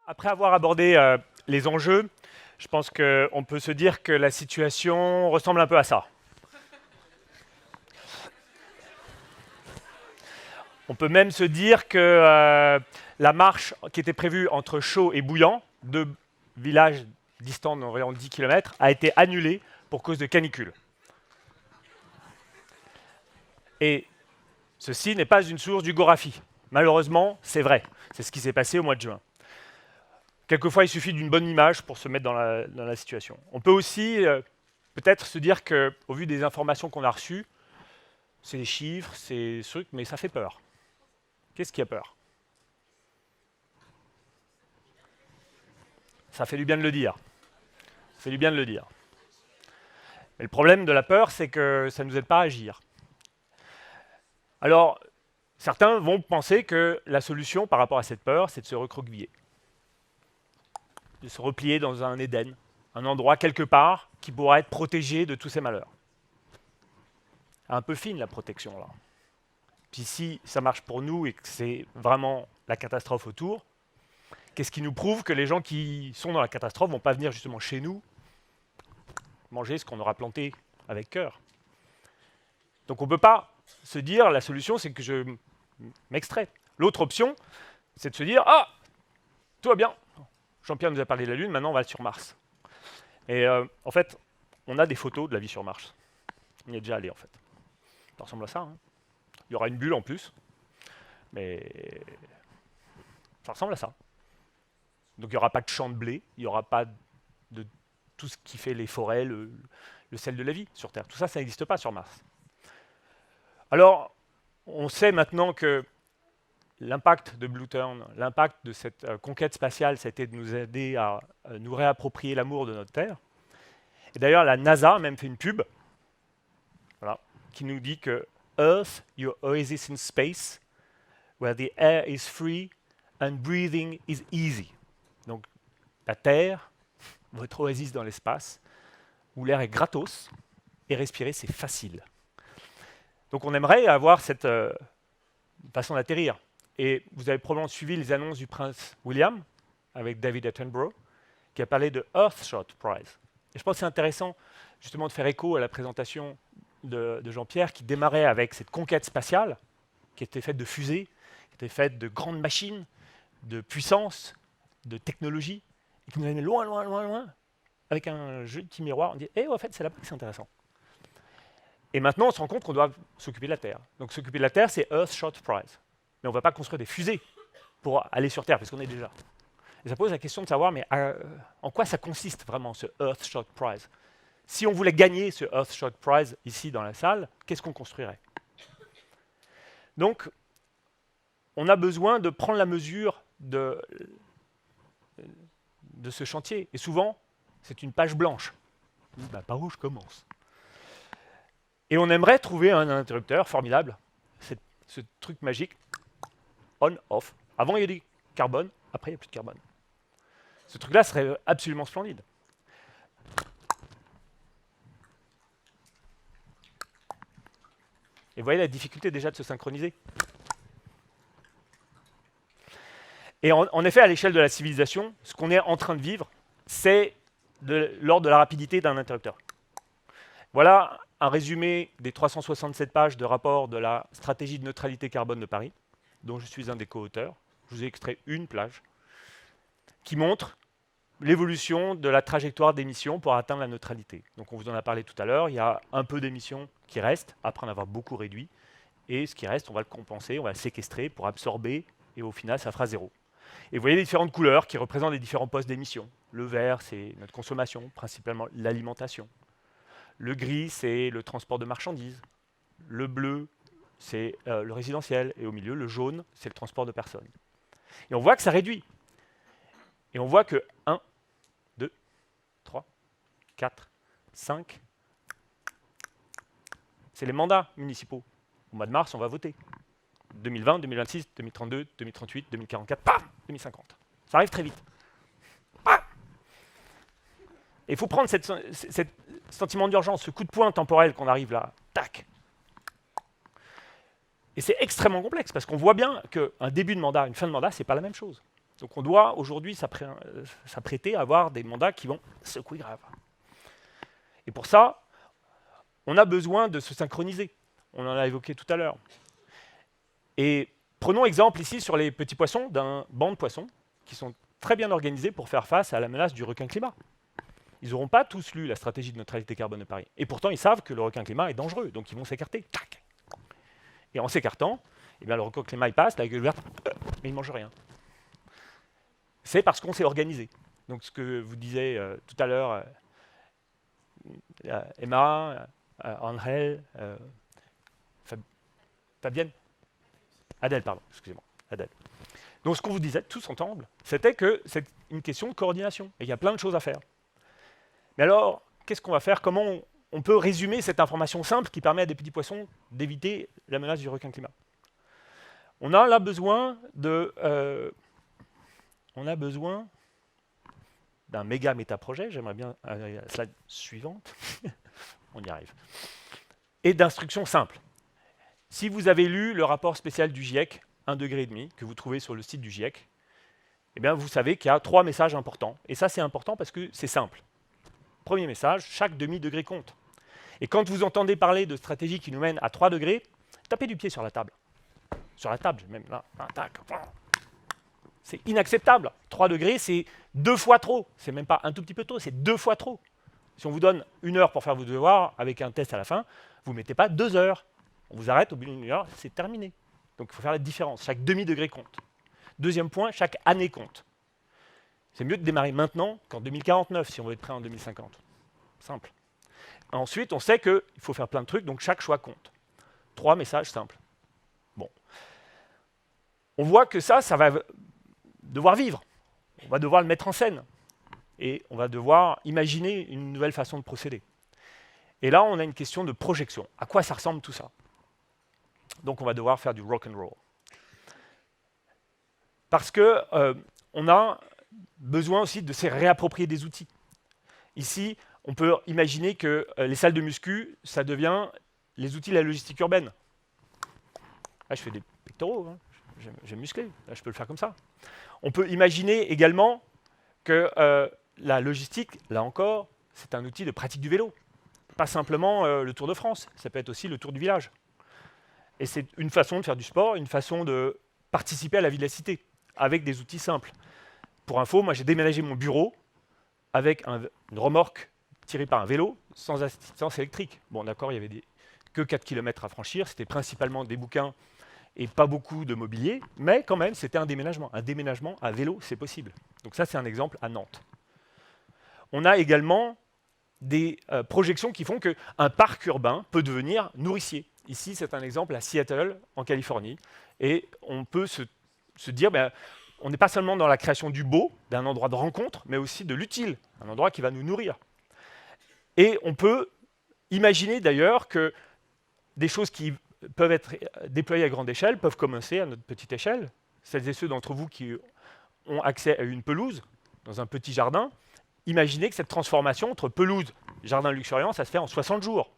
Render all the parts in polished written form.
Après avoir abordé les enjeux, je pense qu'on peut se dire que la situation ressemble un peu à ça. On peut même se dire que la marche qui était prévue entre Chaux et Bouillant, deux villages distants d'environ 10 km, a été annulée pour cause de canicule. Et ceci n'est pas une source du Gorafi. Malheureusement, c'est vrai. C'est ce qui s'est passé au mois de juin. Quelquefois, il suffit d'une bonne image pour se mettre dans la situation. On peut aussi peut-être se dire qu'au vu des informations qu'on a reçues, c'est des chiffres, c'est des trucs, mais ça fait peur. Qu'est-ce qui a peur? Ça fait du bien de le dire. Ça fait du bien de le dire. Mais le problème de la peur, c'est que ça ne nous aide pas à agir. Alors, certains vont penser que la solution par rapport à cette peur, c'est de se recroqueviller, de se replier dans un Éden, un endroit quelque part qui pourra être protégé de tous ces malheurs. Un peu fine la protection là. Puis si ça marche pour nous et que c'est vraiment la catastrophe autour, qu'est-ce qui nous prouve que les gens qui sont dans la catastrophe ne vont pas venir justement chez nous manger ce qu'on aura planté avec cœur? Donc on ne peut pas se dire la solution c'est que je m'extrais. L'autre option, c'est de se dire ah, tout va bien. Jean-Pierre nous a parlé de la Lune, maintenant on va sur Mars. Et en fait, on a des photos de la vie sur Mars. On y est déjà allé en fait. Ça ressemble à ça. Hein. Il y aura une bulle en plus, mais ça ressemble à ça. Donc il n'y aura pas de champ de blé, il n'y aura pas de tout ce qui fait les forêts, le sel de la vie sur Terre. Tout ça, ça n'existe pas sur Mars. Alors, on sait maintenant que l'impact de Blue Turn, l'impact de cette conquête spatiale, ça a été de nous aider à nous réapproprier l'amour de notre Terre. Et d'ailleurs, la NASA a même fait une pub voilà, qui nous dit que Earth, your oasis in space, where the air is free and breathing is easy. Donc, la Terre, votre oasis dans l'espace, où l'air est gratos et respirer, c'est facile. Donc, on aimerait avoir cette façon d'atterrir. Et vous avez probablement suivi les annonces du prince William avec David Attenborough, qui a parlé de Earthshot Prize. Et je pense que c'est intéressant justement de faire écho à la présentation de Jean-Pierre, qui démarrait avec cette conquête spatiale, qui était faite de fusées, qui était faite de grandes machines, de puissance, de technologie, et qui nous amène loin, loin, loin, loin, avec un jeu de petit miroir. On dit, en fait, c'est là que c'est intéressant. Et maintenant, on se rend compte qu'on doit s'occuper de la Terre. Donc s'occuper de la Terre, c'est Earthshot Prize. Mais on ne va pas construire des fusées pour aller sur Terre, parce qu'on est déjà. Et ça pose la question de savoir, mais en quoi ça consiste vraiment, ce Earthshot Prize? Si on voulait gagner ce Earthshot Prize ici dans la salle, qu'est-ce qu'on construirait? Donc, on a besoin de prendre la mesure de ce chantier. Et souvent, c'est une page blanche. Par où je commence? Et on aimerait trouver un interrupteur formidable, ce truc magique, on-off. Avant, il y a du carbone, après, il n'y a plus de carbone. Ce truc-là serait absolument splendide. Et vous voyez la difficulté déjà de se synchroniser. Et en effet, à l'échelle de la civilisation, ce qu'on est en train de vivre, c'est de l'ordre de la rapidité d'un interrupteur. Voilà un résumé des 367 pages de rapport de la stratégie de neutralité carbone de Paris, dont je suis un des co-auteurs. Je vous ai extrait une plage, qui montre l'évolution de la trajectoire d'émissions pour atteindre la neutralité. Donc on vous en a parlé tout à l'heure, il y a un peu d'émissions qui restent, après en avoir beaucoup réduit, et ce qui reste, on va le compenser, on va le séquestrer pour absorber, et au final, ça fera zéro. Et vous voyez les différentes couleurs qui représentent les différents postes d'émissions. Le vert, c'est notre consommation, principalement l'alimentation. Le gris, c'est le transport de marchandises. Le bleu, c'est le résidentiel. Et au milieu, le jaune, c'est le transport de personnes. Et on voit que ça réduit. Et on voit que 1, 2, 3, 4, 5, c'est les mandats municipaux. Au mois de mars, on va voter. 2020, 2026, 2032, 2038, 2044, pam, 2050. Ça arrive très vite. Et il faut prendre ce sentiment d'urgence, ce coup de poing temporel qu'on arrive là, tac. Et c'est extrêmement complexe, parce qu'on voit bien qu'un début de mandat, une fin de mandat, c'est pas la même chose. Donc on doit aujourd'hui s'apprêter à avoir des mandats qui vont secouer grave. Et pour ça, on a besoin de se synchroniser. On en a évoqué tout à l'heure. Et prenons exemple ici sur les petits poissons d'un banc de poissons qui sont très bien organisés pour faire face à la menace du requin-climat. Ils n'auront pas tous lu la stratégie de neutralité carbone de Paris. Et pourtant, ils savent que le requin-climat est dangereux, donc ils vont s'écarter. Et en s'écartant, eh bien, le requin-climat il passe, la gueule verte, mais il ne mange rien. C'est parce qu'on s'est organisé. Donc ce que vous disiez tout à l'heure, Emma, Angel, Fabienne, Adèle, pardon, excusez-moi, Adèle. Donc ce qu'on vous disait tous ensemble, c'était que c'est une question de coordination, et il y a plein de choses à faire. Mais alors, qu'est-ce qu'on va faire? Comment on peut résumer cette information simple qui permet à des petits poissons d'éviter la menace du requin-climat? On a là besoin d'un méga méta-projet, j'aimerais bien aller à la slide suivante, on y arrive, et d'instructions simples. Si vous avez lu le rapport spécial du GIEC, 1,5 degré, que vous trouvez sur le site du GIEC, eh bien vous savez qu'il y a 3 messages importants. Et ça, c'est important parce que c'est simple. Premier message, chaque demi-degré compte. Et quand vous entendez parler de stratégies qui nous mènent à 3 degrés, tapez du pied sur la table. Sur la table, même là, tac. C'est inacceptable. 3 degrés, c'est 2 fois trop. C'est même pas un tout petit peu trop, c'est 2 fois trop. Si on vous donne 1 heure pour faire vos devoirs, avec un test à la fin, vous ne mettez pas 2 heures. On vous arrête au bout d'1 heure, c'est terminé. Donc il faut faire la différence. Chaque demi-degré compte. Deuxième point, chaque année compte. C'est mieux de démarrer maintenant qu'en 2049 si on veut être prêt en 2050. Simple. Ensuite, on sait qu'il faut faire plein de trucs, donc chaque choix compte. 3 messages simples. Bon. On voit que ça va devoir vivre. On va devoir le mettre en scène. Et on va devoir imaginer une nouvelle façon de procéder. Et là, on a une question de projection. À quoi ça ressemble tout ça? Donc on va devoir faire du rock and roll. Parce que on a besoin aussi de se réapproprier des outils. Ici, on peut imaginer que les salles de muscu, ça devient les outils de la logistique urbaine. Là, je fais des pectoraux, hein. J'aime muscler, là, je peux le faire comme ça. On peut imaginer également que la logistique, là encore, c'est un outil de pratique du vélo. Pas simplement le Tour de France, ça peut être aussi le Tour du village. Et c'est une façon de faire du sport, une façon de participer à la vie de la cité, avec des outils simples. Pour info, moi j'ai déménagé mon bureau avec une remorque tirée par un vélo sans assistance électrique. Bon d'accord, il n'y avait que 4 km à franchir, c'était principalement des bouquins et pas beaucoup de mobilier, mais quand même c'était un déménagement. Un déménagement à vélo, c'est possible. Donc ça c'est un exemple à Nantes. On a également des projections qui font qu'un parc urbain peut devenir nourricier. Ici, c'est un exemple à Seattle, en Californie. Et on peut se dire, on n'est pas seulement dans la création du beau, d'un endroit de rencontre, mais aussi de l'utile, un endroit qui va nous nourrir. Et on peut imaginer d'ailleurs que des choses qui peuvent être déployées à grande échelle peuvent commencer à notre petite échelle. Celles et ceux d'entre vous qui ont accès à une pelouse dans un petit jardin, imaginez que cette transformation entre pelouse et jardin luxuriant, ça se fait en 60 jours.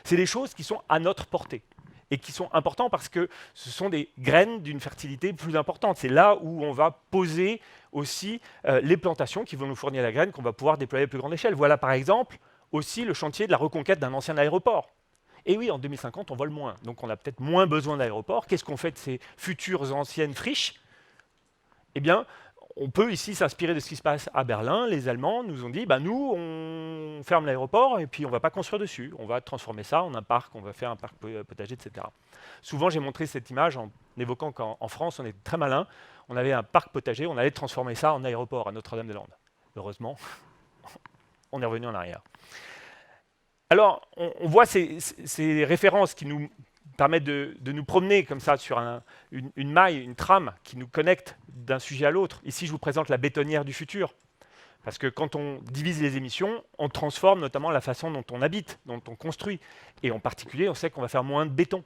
C'est des choses qui sont à notre portée et qui sont importantes parce que ce sont des graines d'une fertilité plus importante. C'est là où on va poser aussi les plantations qui vont nous fournir la graine qu'on va pouvoir déployer à plus grande échelle. Voilà par exemple aussi le chantier de la reconquête d'un ancien aéroport. Et oui, en 2050, on vole moins, donc on a peut-être moins besoin d'aéroports. Qu'est-ce qu'on fait de ces futures anciennes friches? Eh bien, on peut ici s'inspirer de ce qui se passe à Berlin. Les Allemands nous ont dit, nous, on ferme l'aéroport et puis on ne va pas construire dessus. On va transformer ça en un parc, on va faire un parc potager, etc. Souvent, j'ai montré cette image en évoquant qu'en France, on est très malin. On avait un parc potager, on allait transformer ça en aéroport à Notre-Dame-des-Landes. Heureusement, on est revenu en arrière. Alors, on voit ces références qui nous permettent de nous promener comme ça sur une maille, une trame qui nous connecte d'un sujet à l'autre. Ici, je vous présente la bétonnière du futur. Parce que quand on divise les émissions, on transforme notamment la façon dont on habite, dont on construit. Et en particulier, on sait qu'on va faire moins de béton.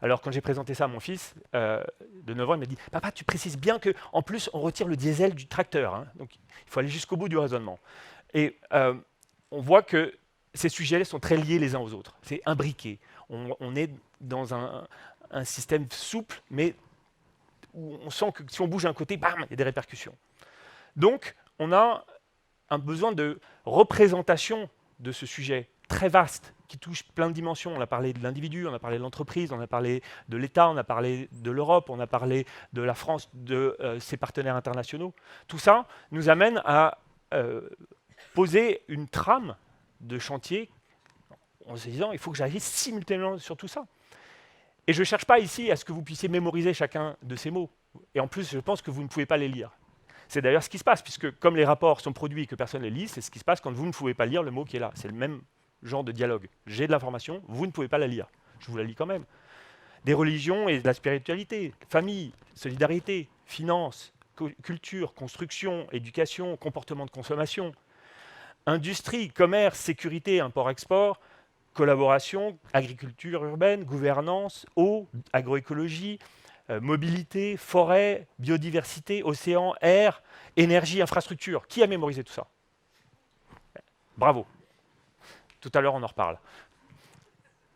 Alors, quand j'ai présenté ça à mon fils de 9 ans, il m'a dit « Papa, tu précises bien qu'en plus, on retire le diesel du tracteur. Hein. Donc, il faut aller jusqu'au bout du raisonnement. » Et on voit que ces sujets sont très liés les uns aux autres. C'est imbriqué. On est dans un système souple, mais où on sent que si on bouge un côté, bam, il y a des répercussions. Donc, on a un besoin de représentation de ce sujet très vaste, qui touche plein de dimensions. On a parlé de l'individu, on a parlé de l'entreprise, on a parlé de l'État, on a parlé de l'Europe, on a parlé de la France, de ses partenaires internationaux. Tout ça nous amène à poser une trame de chantier en se disant il faut que j'agisse simultanément sur tout ça. Et je ne cherche pas ici à ce que vous puissiez mémoriser chacun de ces mots. Et en plus, je pense que vous ne pouvez pas les lire. C'est d'ailleurs ce qui se passe, puisque comme les rapports sont produits et que personne ne les lit, c'est ce qui se passe quand vous ne pouvez pas lire le mot qui est là. C'est le même genre de dialogue. J'ai de l'information, vous ne pouvez pas la lire. Je vous la lis quand même. Des religions et de la spiritualité, famille, solidarité, finance, culture, construction, éducation, comportement de consommation, industrie, commerce, sécurité, import-export, collaboration, agriculture urbaine, gouvernance, eau, agroécologie, mobilité, forêt, biodiversité, océan, air, énergie, infrastructure. Qui a mémorisé tout ça? Bravo. Tout à l'heure, on en reparle.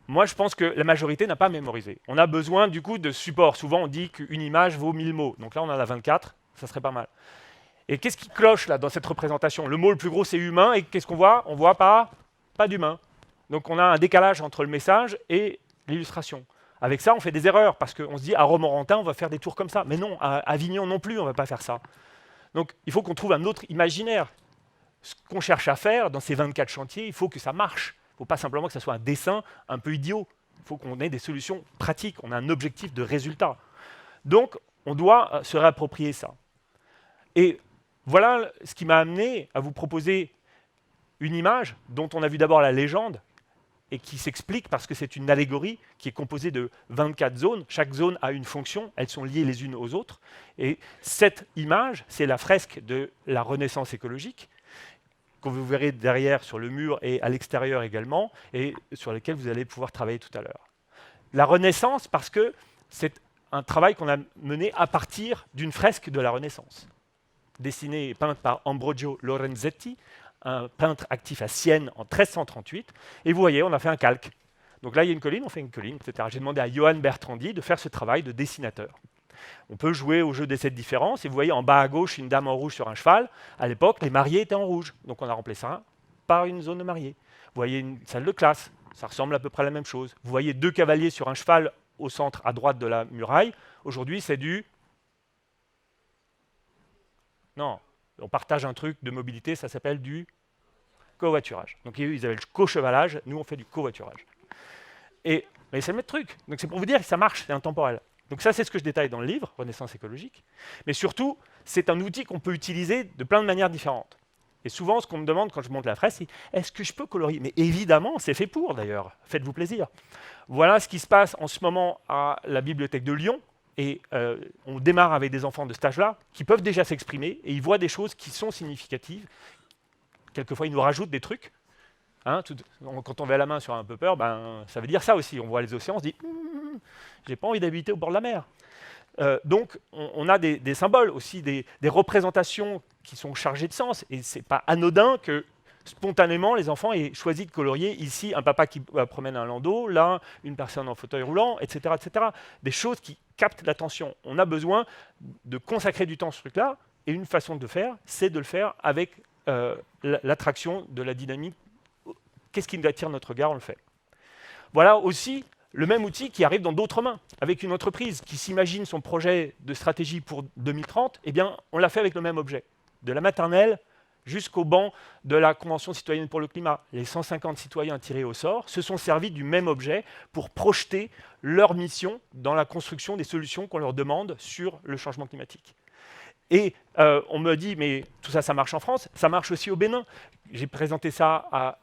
Moi, je pense que la majorité n'a pas mémorisé. On a besoin, du coup, de support. Souvent, on dit qu'une image vaut 1000 mots. Donc là, on en a 24. Ça serait pas mal. Et qu'est-ce qui cloche, là, dans cette représentation? Le mot le plus gros, c'est humain. Et qu'est-ce qu'on voit? On voit pas d'humain. Donc, on a un décalage entre le message et l'illustration. Avec ça, on fait des erreurs, parce qu'on se dit, à Romorantin, on va faire des tours comme ça. Mais non, à Avignon non plus, on ne va pas faire ça. Donc, il faut qu'on trouve un autre imaginaire. Ce qu'on cherche à faire dans ces 24 chantiers, il faut que ça marche. Il ne faut pas simplement que ça soit un dessin un peu idiot. Il faut qu'on ait des solutions pratiques, on a un objectif de résultat. Donc, on doit se réapproprier ça. Et voilà ce qui m'a amené à vous proposer une image dont on a vu d'abord la légende, et qui s'explique parce que c'est une allégorie qui est composée de 24 zones. Chaque zone a une fonction, elles sont liées les unes aux autres. Et cette image, c'est la fresque de la Renaissance écologique, que vous verrez derrière sur le mur et à l'extérieur également, et sur laquelle vous allez pouvoir travailler tout à l'heure. La Renaissance, parce que c'est un travail qu'on a mené à partir d'une fresque de la Renaissance, dessinée et peinte par Ambrogio Lorenzetti, un peintre actif à Sienne en 1338, et vous voyez, on a fait un calque. Donc là, il y a une colline, on fait une colline, etc. J'ai demandé à Johann Bertrandi de faire ce travail de dessinateur. On peut jouer au jeu des 7 différences, et vous voyez en bas à gauche une dame en rouge sur un cheval. À l'époque, les mariés étaient en rouge, donc on a remplacé ça par une zone de mariés. Vous voyez une salle de classe, ça ressemble à peu près à la même chose. Vous voyez 2 cavaliers sur un cheval au centre à droite de la muraille. Aujourd'hui, c'est du... Non, on partage un truc de mobilité, ça s'appelle du covoiturage. Donc ils avaient le cochevalage, nous on fait du covoiturage. Mais c'est le même truc. Donc c'est pour vous dire que ça marche, c'est intemporel. Donc ça, c'est ce que je détaille dans le livre, Renaissance écologique. Mais surtout, c'est un outil qu'on peut utiliser de plein de manières différentes. Et souvent, ce qu'on me demande quand je monte la fresque, c'est « est-ce que je peux colorier ?» Mais évidemment, c'est fait pour d'ailleurs. Faites-vous plaisir. Voilà ce qui se passe en ce moment à la Bibliothèque de Lyon. Et on démarre avec des enfants de cet âge-là qui peuvent déjà s'exprimer et ils voient des choses qui sont significatives. Quelquefois, ils nous rajoutent des trucs. Hein, quand on met la main sur un pupper, ben, ça veut dire ça aussi. On voit les océans, on se dit « j'ai pas envie d'habiter au bord de la mer ». Donc, on a des symboles aussi, des représentations qui sont chargées de sens. Et ce n'est pas anodin que, spontanément, les enfants aient choisi de colorier ici un papa qui promène un landau, là, une personne en fauteuil roulant, etc., etc. Des choses qui captent l'attention. On a besoin de consacrer du temps à ce truc-là. Et une façon de le faire, c'est de le faire avec l'attraction de la dynamique. Qu'est-ce qui attire notre regard? On le fait. Voilà aussi le même outil qui arrive dans d'autres mains. Avec une entreprise qui s'imagine son projet de stratégie pour 2030, eh bien, on l'a fait avec le même objet. De la maternelle jusqu'au banc de la Convention citoyenne pour le climat. Les 150 citoyens tirés au sort se sont servis du même objet pour projeter leur mission dans la construction des solutions qu'on leur demande sur le changement climatique. Et on me dit, mais tout ça, ça marche en France, ça marche aussi au Bénin. J'ai présenté ça à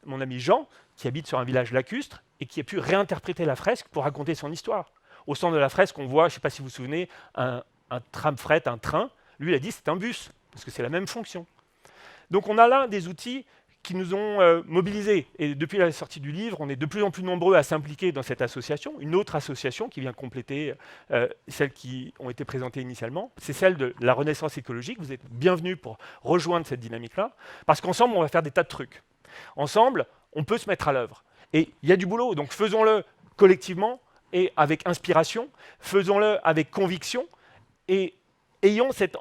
mon ami Jean, qui habite sur un village lacustre, et qui a pu réinterpréter la fresque pour raconter son histoire. Au centre de la fresque, on voit, je ne sais pas si vous vous souvenez, un tram-fret, un train. Lui, il a dit c'est un bus, parce que c'est la même fonction. Donc on a là des outils qui nous ont mobilisés. Et depuis la sortie du livre, on est de plus en plus nombreux à s'impliquer dans cette association. Une autre association qui vient compléter celles qui ont été présentées initialement, c'est celle de la Renaissance écologique. Vous êtes bienvenus pour rejoindre cette dynamique-là, parce qu'ensemble, on va faire des tas de trucs. Ensemble, on peut se mettre à l'œuvre. Et il y a du boulot, donc faisons-le collectivement et avec inspiration, faisons-le avec conviction, Et ayons cet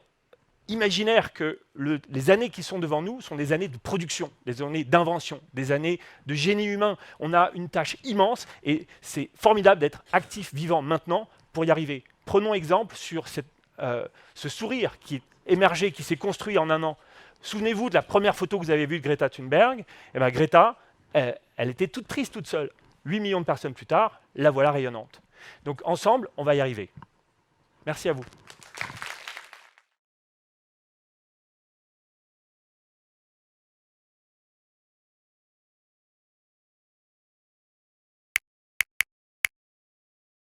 imaginaire que les années qui sont devant nous sont des années de production, des années d'invention, des années de génie humain. On a une tâche immense et c'est formidable d'être actif, vivant maintenant pour y arriver. Prenons exemple sur ce sourire qui est émergé, qui s'est construit en un an. Souvenez-vous de la première photo que vous avez vue de Greta Thunberg. Eh bien, Greta, elle était toute triste, toute seule. 8 millions de personnes plus tard, la voilà rayonnante. Donc ensemble, on va y arriver. Merci à vous.